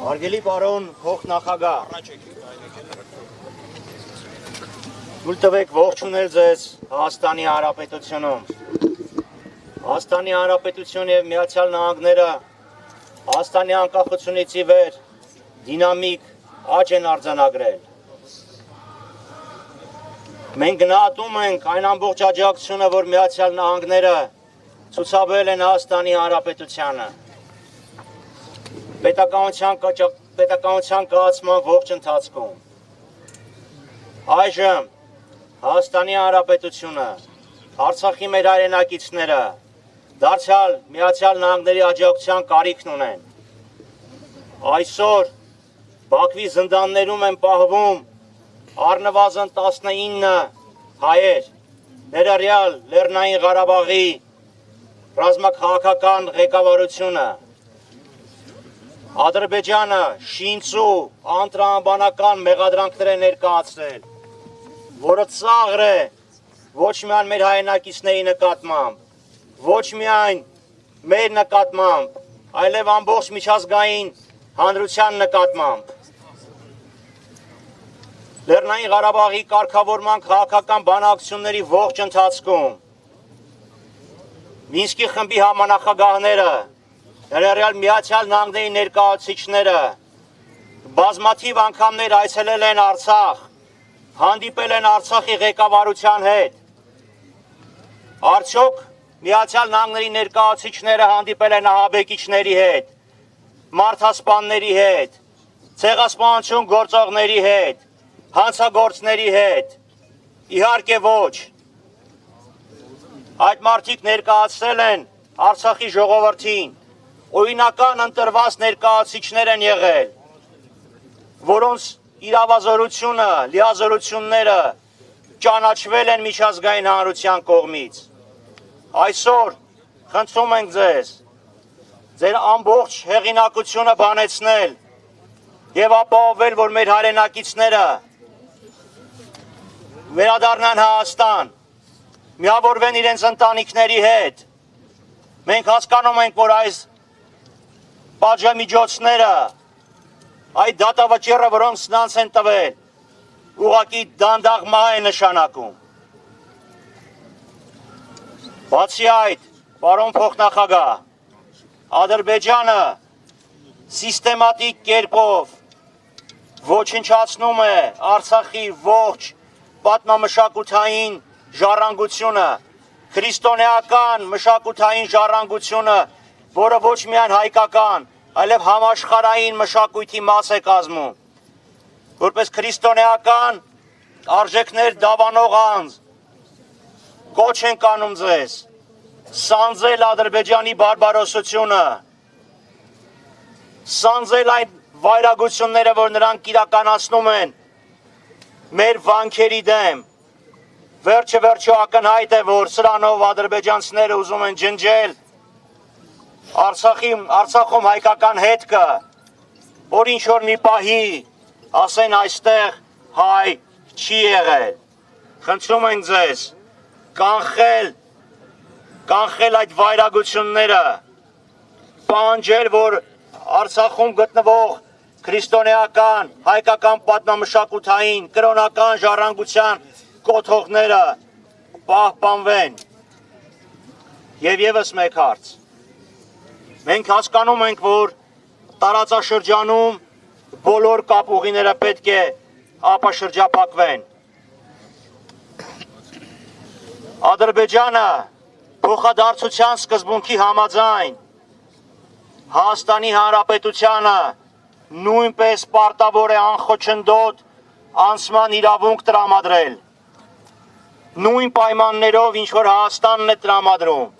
Հարգելի պարոն փոխնախագահ, թույլ տվեք ողջունել ձեզ Հայաստանի Հանրապետությունում։ Հայաստանի Հանրապետություն և Միացյալ Նահանգները Հայաստանի անկախությունից ի վեր դինամիկ աճ են արձանագրել։ Մենք գնահատում ենք այն ամբողջ աջակցությունը, որ Միացյալ Նահանգները ցուցաբերել են Հայաստանի Հանրապետությանը։ Պետականության կայացման ողջ ընթացքում։ Այժմ Հայաստանի Հանրապետությունը, Արցախի մեր հայրենակիցները դարձյալ Միացյալ Նահանգների աջակցության կարիքն ունեն։ Այսօր Բաքվի զնդաններում են պահվում առնվազն 19 հայեր, ներառյալ Լեռնային Ղարաբաղի ռազմաքաղաքական ղեկավարությունը։ Ադրբեջանը շինծու անտրամաբանական մեղադրանքներ է ներկայացրել, որը ծաղր է ոչ միայն մեր հայրենակիցների նկատմամբ, ոչ միայն մեր նկատմամբ, այլև ամբողջ միջազգային հանրության նկատմամբ։ Լեռնային Ղարաբաղի կարգավորման քաղաքական բանակցությունների ողջ ընթացքում Մինսկի խմբի համանախագահները, ներառյալ Միացյալ Նահանգների ներկայացուցիչները բազմաթիվ անգամներ այցելել են Արցախ, հանդիպել են Արցախի ղեկավարության հետ։ Արդյոք Միացյալ Նահանգների ներկայացուցիչները հանդիպել են ահաբեկիչների հետ, մարդասպանների հետ, ցեղասպանություն գործողների հետ, հանցագործների հետ։ Իհարկե ոչ։ Այդ մարդիկ ներկայացրել են Արցախի ժողովրդին, օրինական ընտրված ներկայացուցիչներ են եղել, որոնց իրավազորությունը, լիազորությունները ճանաչվել են միջազգային հանրության կողմից։ Այսօր խնդրում ենք ձեզ, ձեր ամբողջ հեղինակությունը բանեցնել և ապահովել, որ մեր հայրենակիցները վերադառնան Հայաստան, միավորվեն իրենց ընտանիքների հետ։ Մենք հասկանում ենք, որ այս պատժամիջոցները, այդ դատավճիռը, որոնք նրանց են տվել, ուղղակի դանդաղ մահ է նշանակում։ Բացի այդ, պարոն փոխնախագահ, Ադրբեջանը սիստեմատիկ կերպով ոչնչացնում է Արցախի ողջ պատմամշակութային ժառանգությունը, քրիստոնեական մշակութային ժառանգությունը, որը ոչ միայն հայկական, այլև համաշխարհային մշակույթի մաս է կազմում, որպես քրիստոնեական արժեքներ դավանող անձ, կոչ ենք անում ձեզ, սանձել Ադրբեջանի բարբարոսությունը, սանձել այն վայրագությունները, որ նրանք իրականացնում են մեր վանքերի դեմ։ Վերջը ակնհայտ է, որ սրանով ադրբեջանցիները ուզում են ջնջել Արցախում հայկական հետքը, որ ինչ-որ մի պահի ասեն այստեղ հայ չի եղել։ Խնդրում ենք ձեզ կանխել այդ վայրագությունները, պահանջել, որ Արցախում գտնվող քրիստոնեական, հայկական պատմամշակութային, կրոնական ժառանգության կոթողները պահպանվեն։ Եվ ևս մեկ հարց։ Մենք հասկանում ենք, որ տարածաշրջանում բոլոր կապուղիները պետք է ապաշրջափակվեն։ Ադրբեջանը փոխադարձության սկզբունքի համաձայն Հայաստանի Հանրապետությանը նույնպես պարտավոր է անխոչնդոտ անցման իրավունք տրամադրել։ Նույն պայմաններով, ինչ որ Հայաստանն է տրամադրում,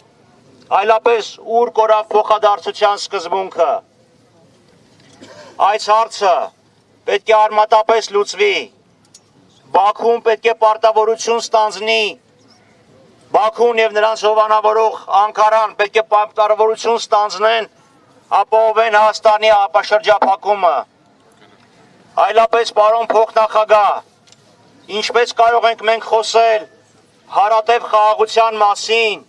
այլապես ուր կորավ փոխադարձության սկզբունքը։ Այս հարցը պետք է արմատապես լուծվի։ Բաքուն պետք է պարտավորություն ստանձնի, Բաքուն և նրանց հովանավորող Անկարան պետք է պարտավորություն ստանձնեն, ապահովեն Հայաստանի ապաշրջափակումը։ Այլապես, պարոն փոխնախագահ, ինչպես կարող ենք մենք խոսել հարատև խաղաղության մասին,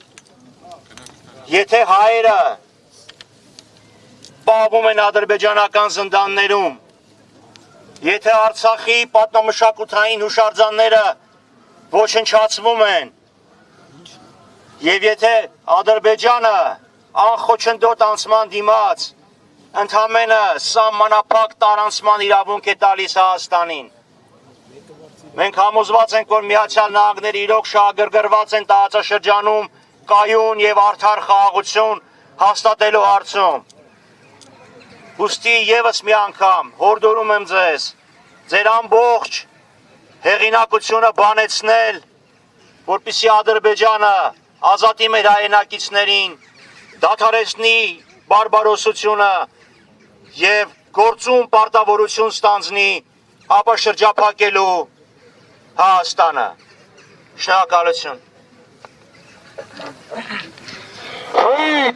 եթե հայերը պահվում են ադրբեջանական զնդաններում։ Եթե Արցախի պատմամշակութային հուշարձանները ոչնչացվում են, եւ եթե Ադրբեջանը անխոչնդոտ անցման դիմաց ընդամենը սահմանափակ տարանցման իրավունք է տալիս Հայաստանին, մենք համոզված ենք, որ Միացյալ Նահանգները իրոք շահագրգռված են տարածաշրջանում կայուն եւ արդար խաղաղություն հաստատելու հարցում։ Ուստի եւս մի անգամ հորդորում եմ ձեզ ձեր ամբողջ հեղինակությունը բանեցնել, որպեսզի Ադրբեջանը ազատի մեր հայրենակիցներին, դադարեցնի բարբարոսությունը եւ գործում պարտավորություն ստանձնի ապա շրջափակելու Հայաստանը։ Շնորհակալություն։